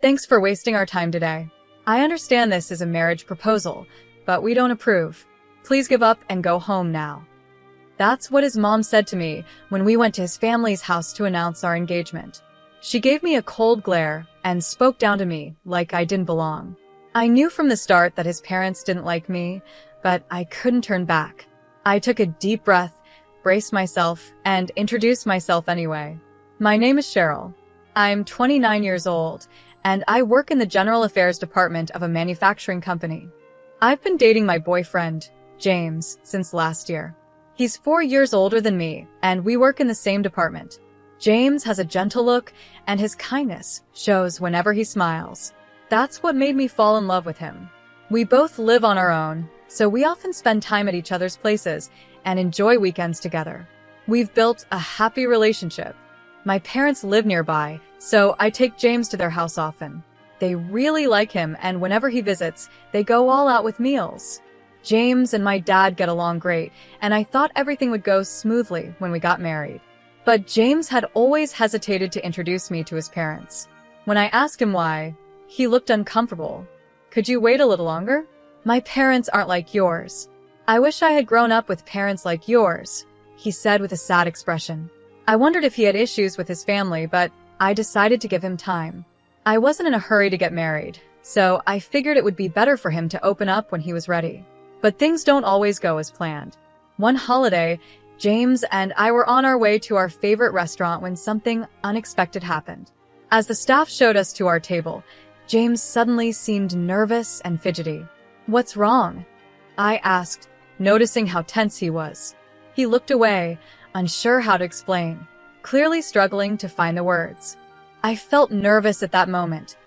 Thanks for wasting our time today. I understand this is a marriage proposal, but we don't approve. Please give up and go home now. That's what his mom said to me when we went to his family's house to announce our engagement. She gave me a cold glare and spoke down to me like I didn't belong. I knew from the start that his parents didn't like me, but I couldn't turn back. I took a deep breath, braced myself, and introduced myself anyway. My name is Cheryl. I'm 29 years old, and I work in the general affairs department of a manufacturing company. I've been dating my boyfriend, James, since last year. He's 4 years older than me, and we work in the same department. James has a gentle look, and his kindness shows whenever he smiles. That's what made me fall in love with him. We both live on our own, so we often spend time at each other's places and enjoy weekends together. We've built a happy relationship. My parents live nearby, so I take James to their house often. They really like him, and whenever he visits, they go all out with meals. James and my dad get along great, and I thought everything would go smoothly when we got married. But James had always hesitated to introduce me to his parents. When I asked him why, he looked uncomfortable. Could you wait a little longer? My parents aren't like yours. I wish I had grown up with parents like yours, he said with a sad expression. I wondered if he had issues with his family, but I decided to give him time. I wasn't in a hurry to get married, so I figured it would be better for him to open up when he was ready. But things don't always go as planned. One holiday, James and I were on our way to our favorite restaurant when something unexpected happened. As the staff showed us to our table, James suddenly seemed nervous and fidgety. "What's wrong?" I asked, noticing how tense he was. He looked away, unsure how to explain, clearly struggling to find the words. I felt nervous at that moment,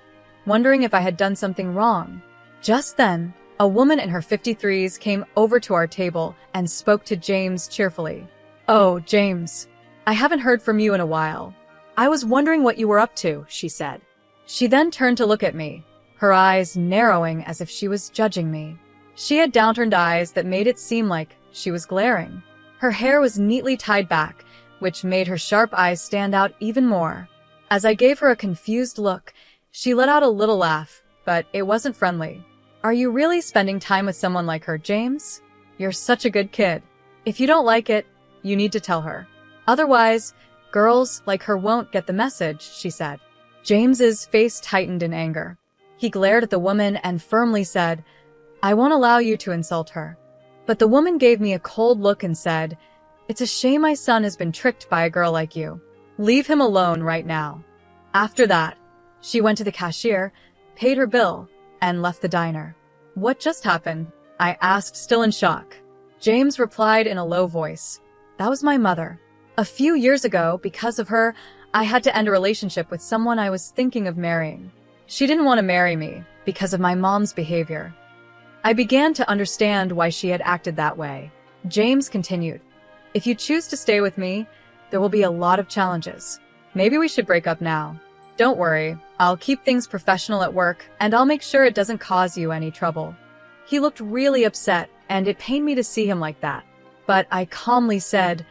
wondering if I had done something wrong. Just then, a woman in her 53s came over to our table and spoke to James cheerfully. "Oh, James, I haven't heard from you in a while. I was wondering what you were up to," she said. She then turned to look at me, her eyes narrowing as if she was judging me. She had downturned eyes that made it seem like she was glaring. Her hair was neatly tied back, which made her sharp eyes stand out even more. As I gave her a confused look, she let out a little laugh, but it wasn't friendly. "Are you really spending time with someone like her, James? You're such a good kid. If you don't like it, you need to tell her. Otherwise, girls like her won't get the message," she said. James's face tightened in anger. He glared at the woman and firmly said, "I won't allow you to insult her." But the woman gave me a cold look and said, "It's a shame my son has been tricked by a girl like you. Leave him alone right now." After that, she went to the cashier, paid her bill, and left the diner. "What just happened?" I asked, still in shock. James replied in a low voice, "That was my mother. A few years ago, because of her, I had to end a relationship with someone I was thinking of marrying. She didn't want to marry me because of my mom's behavior." I began to understand why she had acted that way. James continued, "If you choose to stay with me, there will be a lot of challenges. Maybe we should break up now. Don't worry, I'll keep things professional at work, and I'll make sure it doesn't cause you any trouble." He looked really upset, and it pained me to see him like that. But I calmly said,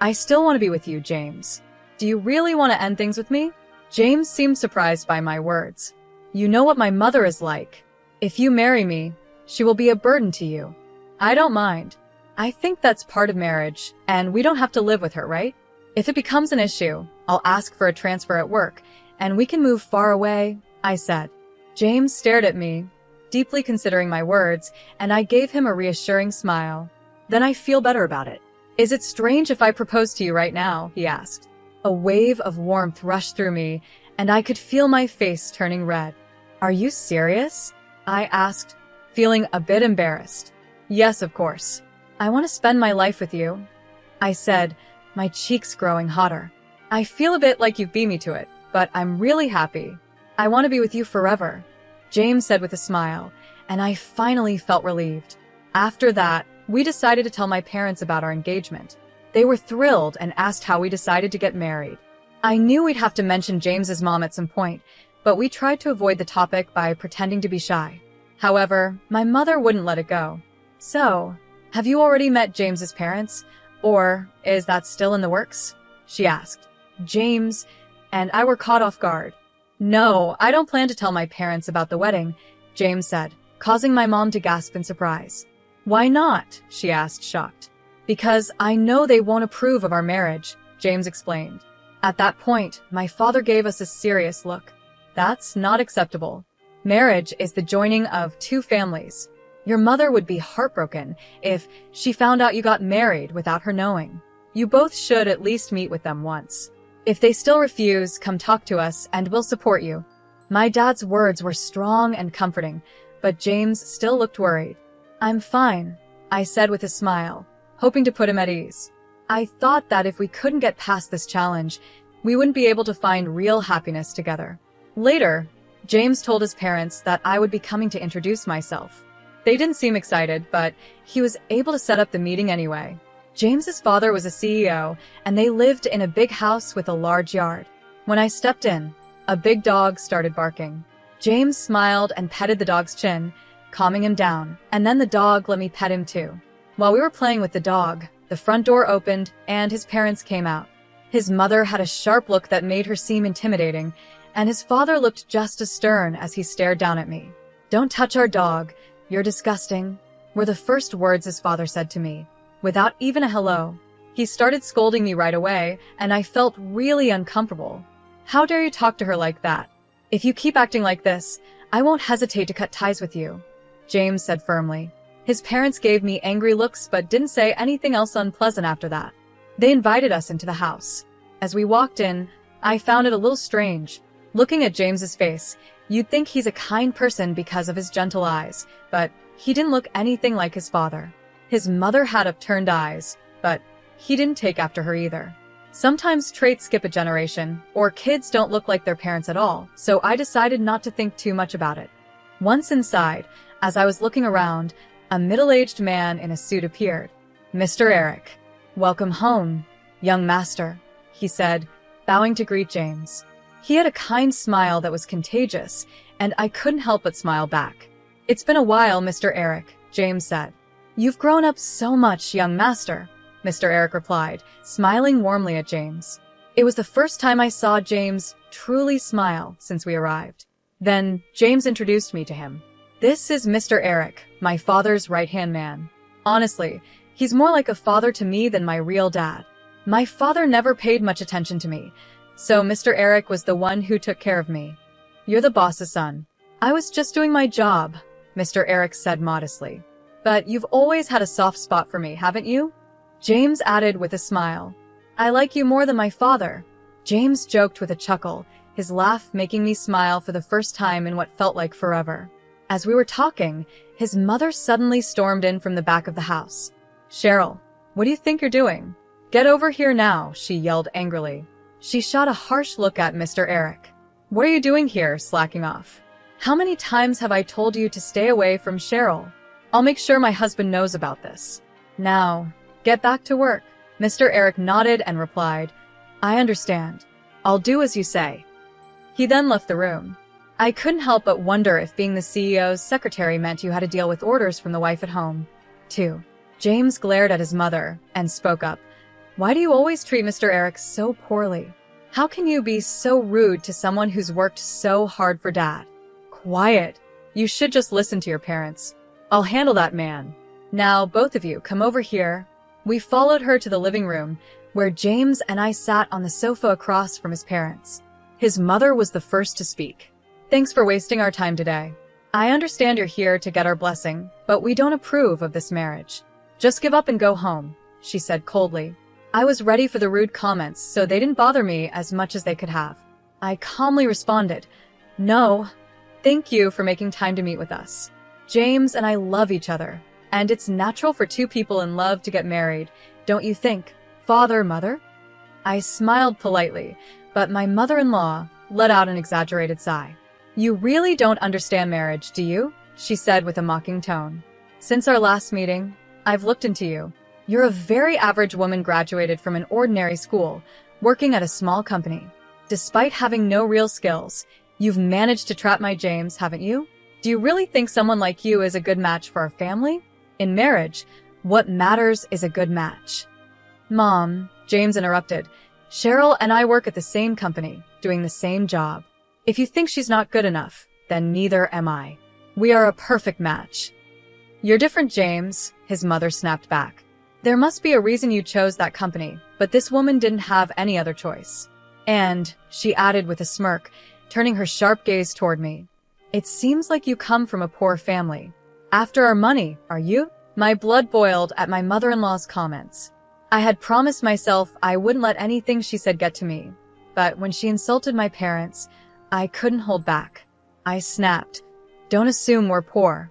"I still want to be with you, James. Do you really want to end things with me?" James seemed surprised by my words. "You know what my mother is like. If you marry me, she will be a burden to you." "I don't mind. I think that's part of marriage, and we don't have to live with her, right? If it becomes an issue, I'll ask for a transfer at work, and we can move far away," I said. James stared at me, deeply considering my words, and I gave him a reassuring smile. "Then I feel better about it. Is it strange if I propose to you right now?" he asked. A wave of warmth rushed through me, and I could feel my face turning red. "Are you serious?" I asked, feeling a bit embarrassed. "Yes, of course. I want to spend my life with you," I said, my cheeks growing hotter. "I feel a bit like you've beat me to it, but I'm really happy. I want to be with you forever," James said with a smile, and I finally felt relieved. After that, we decided to tell my parents about our engagement. They were thrilled and asked how we decided to get married. I knew we'd have to mention James's mom at some point, but we tried to avoid the topic by pretending to be shy. However, my mother wouldn't let it go. "So, have you already met James's parents? Or is that still in the works?" she asked. James and I were caught off guard. No, I don't plan to tell my parents about the wedding, James said, causing my mom to gasp in surprise. Why not? She asked, shocked. Because I know they won't approve of our marriage, James explained. At that point, my father gave us a serious look. That's not acceptable. Marriage is the joining of two families. Your mother would be heartbroken if she found out you got married without her knowing. You both should at least meet with them once. If they still refuse, come talk to us and we'll support you. My dad's words were strong and comforting, but James still looked worried. I'm fine, I said with a smile, hoping to put him at ease. I thought that if we couldn't get past this challenge, we wouldn't be able to find real happiness together. Later, James told his parents that I would be coming to introduce myself. They didn't seem excited, but he was able to set up the meeting anyway. James's father was a CEO, and they lived in a big house with a large yard. When I stepped in, a big dog started barking. James smiled and petted the dog's chin, calming him down, and then the dog let me pet him too. While we were playing with the dog, the front door opened and his parents came out. His mother had a sharp look that made her seem intimidating, and his father looked just as stern as he stared down at me. Don't touch our dog. You're disgusting, were the first words his father said to me, without even a hello. He started scolding me right away, and I felt really uncomfortable. How dare you talk to her like that? If you keep acting like this, I won't hesitate to cut ties with you, James said firmly. His parents gave me angry looks but didn't say anything else unpleasant after that. They invited us into the house. As we walked in, I found it a little strange. Looking at James's face, you'd think he's a kind person because of his gentle eyes, but he didn't look anything like his father. His mother had upturned eyes, but he didn't take after her either. Sometimes traits skip a generation, or kids don't look like their parents at all, so I decided not to think too much about it. Once inside, as I was looking around, a middle-aged man in a suit appeared. Mr. Eric. Welcome home, young master, he said, bowing to greet James. He had a kind smile that was contagious, and I couldn't help but smile back. It's been a while, Mr. Eric, James said. You've grown up so much, young master, Mr. Eric replied, smiling warmly at James. It was the first time I saw James truly smile since we arrived. Then, James introduced me to him. This is Mr. Eric, my father's right-hand man. Honestly, he's more like a father to me than my real dad. My father never paid much attention to me, so Mr. Eric was the one who took care of me. You're the boss's son. I was just doing my job, Mr. Eric said modestly. But you've always had a soft spot for me, haven't you? James added with a smile. I like you more than my father. James joked with a chuckle, his laugh making me smile for the first time in what felt like forever. As we were talking, his mother suddenly stormed in from the back of the house. Cheryl, what do you think you're doing? Get over here now, she yelled angrily. She shot a harsh look at Mr. Eric. What are you doing here, slacking off? How many times have I told you to stay away from Cheryl? I'll make sure my husband knows about this. Now, get back to work. Mr. Eric nodded and replied, I understand. I'll do as you say. He then left the room. I couldn't help but wonder if being the CEO's secretary meant you had to deal with orders from the wife at home, too. James glared at his mother and spoke up. Why do you always treat Mr. Eric so poorly? How can you be so rude to someone who's worked so hard for Dad? Quiet. You should just listen to your parents. I'll handle that man. Now, both of you, come over here. We followed her to the living room, where James and I sat on the sofa across from his parents. His mother was the first to speak. Thanks for wasting our time today. I understand you're here to get our blessing, but we don't approve of this marriage. Just give up and go home, she said coldly. I was ready for the rude comments, so they didn't bother me as much as they could have. I calmly responded, No, thank you for making time to meet with us. James and I love each other, and it's natural for two people in love to get married, don't you think, father, mother? I smiled politely, but my mother-in-law let out an exaggerated sigh. You really don't understand marriage, do you? She said with a mocking tone. Since our last meeting, I've looked into you. You're a very average woman graduated from an ordinary school, working at a small company. Despite having no real skills, you've managed to trap my James, haven't you? Do you really think someone like you is a good match for our family? In marriage, what matters is a good match. Mom, James interrupted. Cheryl and I work at the same company, doing the same job. If you think she's not good enough, then neither am I. We are a perfect match. You're different, James, his mother snapped back. There must be a reason you chose that company, but this woman didn't have any other choice. And, she added with a smirk, turning her sharp gaze toward me, it seems like you come from a poor family. After our money, are you? My blood boiled at my mother-in-law's comments. I had promised myself I wouldn't let anything she said get to me, but when she insulted my parents, I couldn't hold back. I snapped, don't assume we're poor.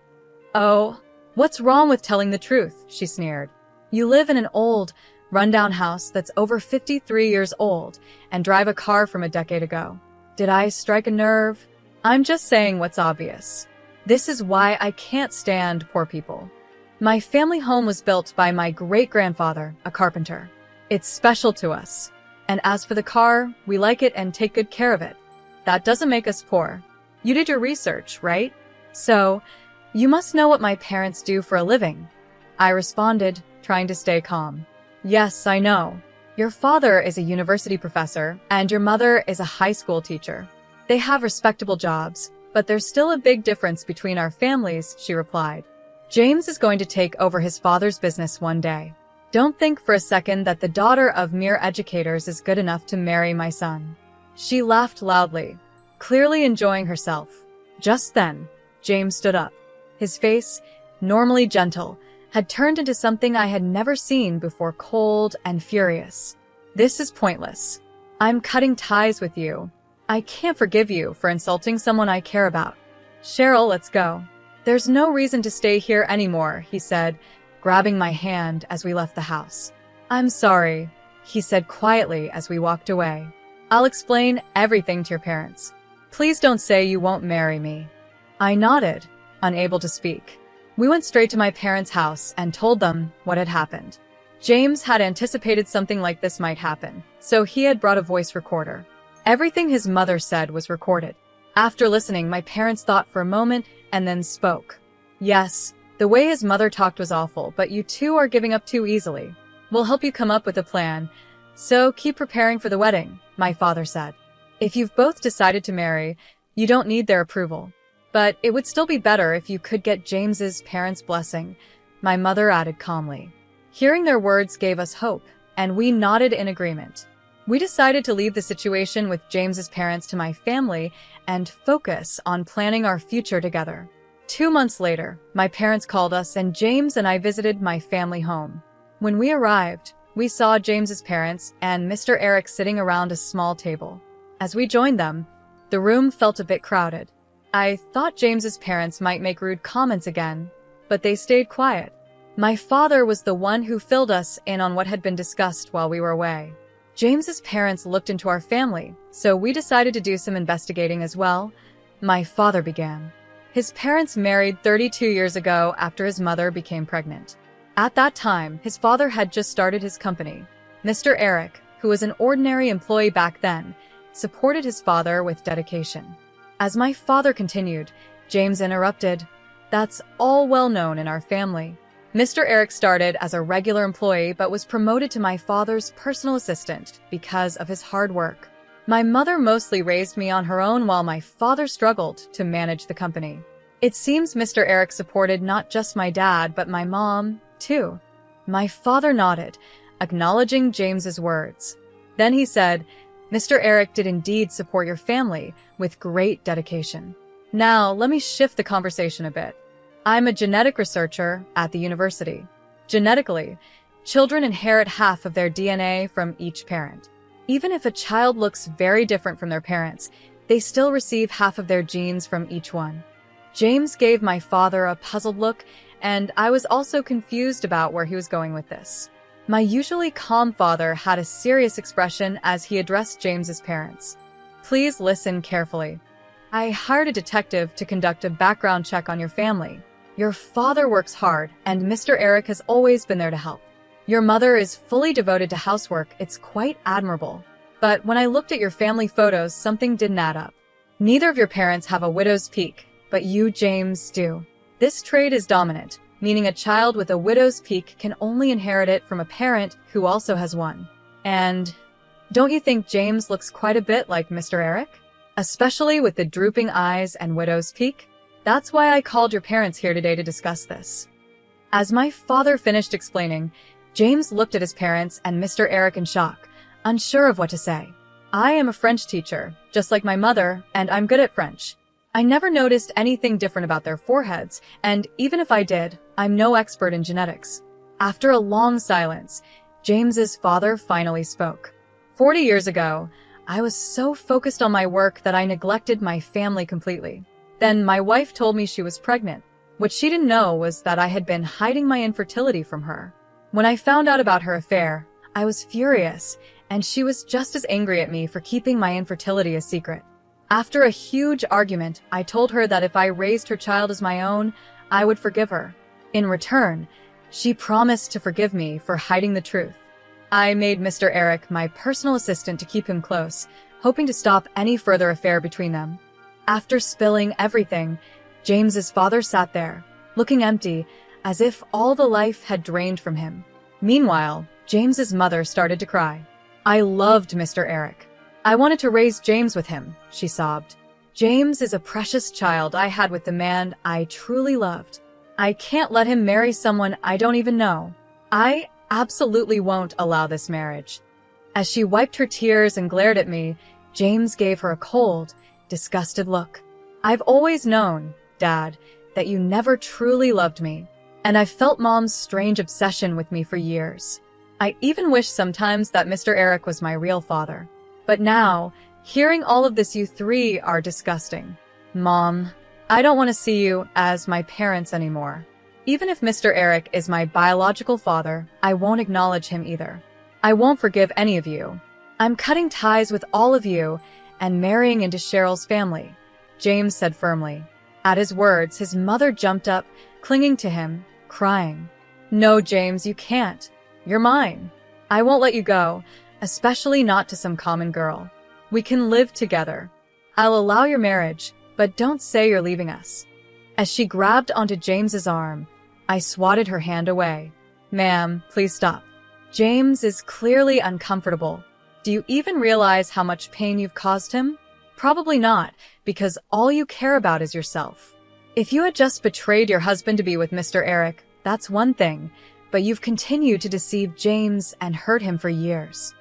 Oh, what's wrong with telling the truth? She sneered. You live in an old, rundown house that's over 53 years old and drive a car from a decade ago. Did I strike a nerve? I'm just saying what's obvious. This is why I can't stand poor people. My family home was built by my great-grandfather, a carpenter. It's special to us. And as for the car, we like it and take good care of it. That doesn't make us poor. You did your research, right? So, you must know what my parents do for a living. I responded, trying to stay calm. Yes, I know. Your father is a university professor, and your mother is a high school teacher. They have respectable jobs, but there's still a big difference between our families, she replied. James is going to take over his father's business one day. Don't think for a second that the daughter of mere educators is good enough to marry my son. She laughed loudly, clearly enjoying herself. Just then, James stood up. His face, normally gentle, had turned into something I had never seen before, cold and furious. This is pointless. I'm cutting ties with you. I can't forgive you for insulting someone I care about. Cheryl, let's go. There's no reason to stay here anymore, he said, grabbing my hand as we left the house. I'm sorry, he said quietly as we walked away. I'll explain everything to your parents. Please don't say you won't marry me. I nodded, unable to speak. We went straight to my parents' house and told them what had happened. James had anticipated something like this might happen, so he had brought a voice recorder. Everything his mother said was recorded. After listening, my parents thought for a moment and then spoke. Yes, the way his mother talked was awful, but you two are giving up too easily. We'll help you come up with a plan, so keep preparing for the wedding, my father said. If you've both decided to marry, you don't need their approval. But it would still be better if you could get James's parents' blessing, my mother added calmly. Hearing their words gave us hope, and we nodded in agreement. We decided to leave the situation with James's parents to my family and focus on planning our future together. 2 months later, my parents called us and James and I visited my family home. When we arrived, we saw James's parents and Mr. Eric sitting around a small table. As we joined them, the room felt a bit crowded. I thought James's parents might make rude comments again, but they stayed quiet. My father was the one who filled us in on what had been discussed while we were away. James's parents looked into our family, so we decided to do some investigating as well. My father began. His parents married 32 years ago after his mother became pregnant. At that time, his father had just started his company. Mr. Eric, who was an ordinary employee back then, supported his father with dedication. As my father continued, James interrupted. That's all well known in our family. Mr. Eric started as a regular employee but was promoted to my father's personal assistant because of his hard work. My mother mostly raised me on her own while my father struggled to manage the company. It seems Mr. Eric supported not just my dad but my mom, too. My father nodded, acknowledging James's words. Then he said, Mr. Eric did indeed support your family with great dedication. Now, let me shift the conversation a bit. I'm a genetic researcher at the university. Genetically, children inherit half of their DNA from each parent. Even if a child looks very different from their parents, they still receive half of their genes from each one. James gave my father a puzzled look, and I was also confused about where he was going with this. My usually calm father had a serious expression as he addressed James's parents. Please listen carefully. I hired a detective to conduct a background check on your family. Your father works hard, and Mr. Eric has always been there to help. Your mother is fully devoted to housework. It's quite admirable. But when I looked at your family photos, something didn't add up. Neither of your parents have a widow's peak, but you, James, do. This trait is dominant, meaning a child with a widow's peak can only inherit it from a parent who also has one. And don't you think James looks quite a bit like Mr. Eric? especially with the drooping eyes and widow's peak. That's why I called your parents here today to discuss this. As my father finished explaining, James looked at his parents and Mr. Eric in shock, unsure of what to say. I am a French teacher, just like my mother, and I'm good at French. I never noticed anything different about their foreheads, and even if I did, I'm no expert in genetics. After a long silence, James's father finally spoke. 40 years ago, I was so focused on my work that I neglected my family completely. Then my wife told me she was pregnant. What she didn't know was that I had been hiding my infertility from her. When I found out about her affair, I was furious, and she was just as angry at me for keeping my infertility a secret. After a huge argument, I told her that if I raised her child as my own, I would forgive her. In return, she promised to forgive me for hiding the truth. I made Mr. Eric my personal assistant to keep him close, hoping to stop any further affair between them. After spilling everything, James's father sat there, looking empty, as if all the life had drained from him. Meanwhile, James's mother started to cry. I loved Mr. Eric. I wanted to raise James with him, she sobbed. James is a precious child I had with the man I truly loved. I can't let him marry someone I don't even know. I absolutely won't allow this marriage. As she wiped her tears and glared at me, James gave her a cold, disgusted look. I've always known, Dad, that you never truly loved me, and I've felt Mom's strange obsession with me for years. I even wish sometimes that Mr. Eric was my real father. But now, hearing all of this, you three are disgusting. Mom, I don't want to see you as my parents anymore. Even if Mr. Eric is my biological father, I won't acknowledge him either. I won't forgive any of you. I'm cutting ties with all of you and marrying into Cheryl's family, James said firmly. At his words, his mother jumped up, clinging to him, crying. No, James, you can't. You're mine. I won't let you go, especially not to some common girl. We can live together. I'll allow your marriage, but don't say you're leaving us. As she grabbed onto James's arm, I swatted her hand away. Ma'am, please stop. James is clearly uncomfortable. Do you even realize how much pain you've caused him? Probably not, because all you care about is yourself. If you had just betrayed your husband to be with Mr. Eric, that's one thing, but you've continued to deceive James and hurt him for years.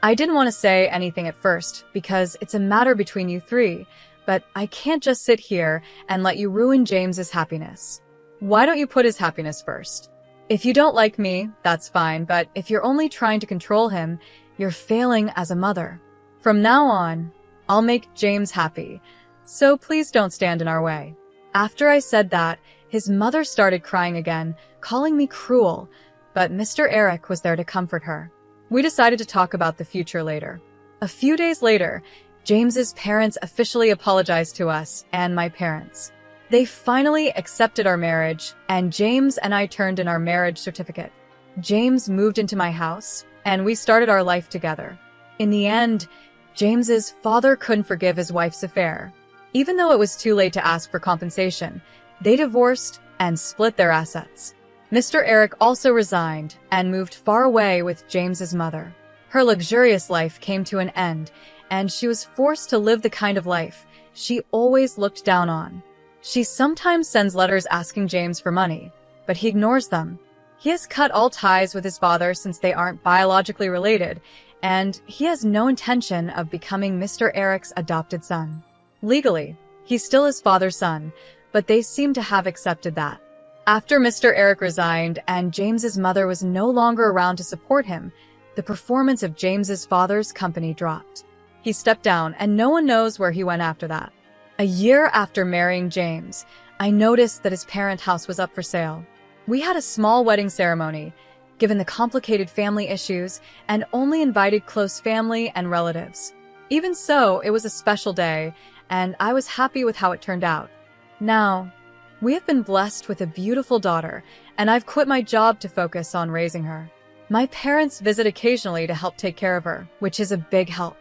I didn't want to say anything at first, because it's a matter between you three, but I can't just sit here and let you ruin James's happiness. Why don't you put his happiness first? If you don't like me, that's fine, but if you're only trying to control him, you're failing as a mother. From now on, I'll make James happy, so please don't stand in our way. After I said that, his mother started crying again, calling me cruel, but Mr. Eric was there to comfort her. We decided to talk about the future later. A few days later, James's parents officially apologized to us and my parents. They finally accepted our marriage, and James and I turned in our marriage certificate. James moved into my house, and we started our life together. In the end, James's father couldn't forgive his wife's affair. Even though it was too late to ask for compensation, they divorced and split their assets. Mr. Eric also resigned and moved far away with James's mother. Her luxurious life came to an end, and she was forced to live the kind of life she always looked down on. She sometimes sends letters asking James for money, but he ignores them. He has cut all ties with his father since they aren't biologically related, and he has no intention of becoming Mr. Eric's adopted son. Legally, he's still his father's son, but they seem to have accepted that. After Mr. Eric resigned and James's mother was no longer around to support him, the performance of James's father's company dropped. He stepped down, and no one knows where he went after that. A year after marrying James, I noticed that his parent house was up for sale. We had a small wedding ceremony, given the complicated family issues, and only invited close family and relatives. Even so, it was a special day, and I was happy with how it turned out. Now, we have been blessed with a beautiful daughter, and I've quit my job to focus on raising her. My parents visit occasionally to help take care of her, which is a big help.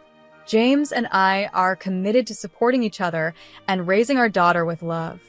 James and I are committed to supporting each other and raising our daughter with love.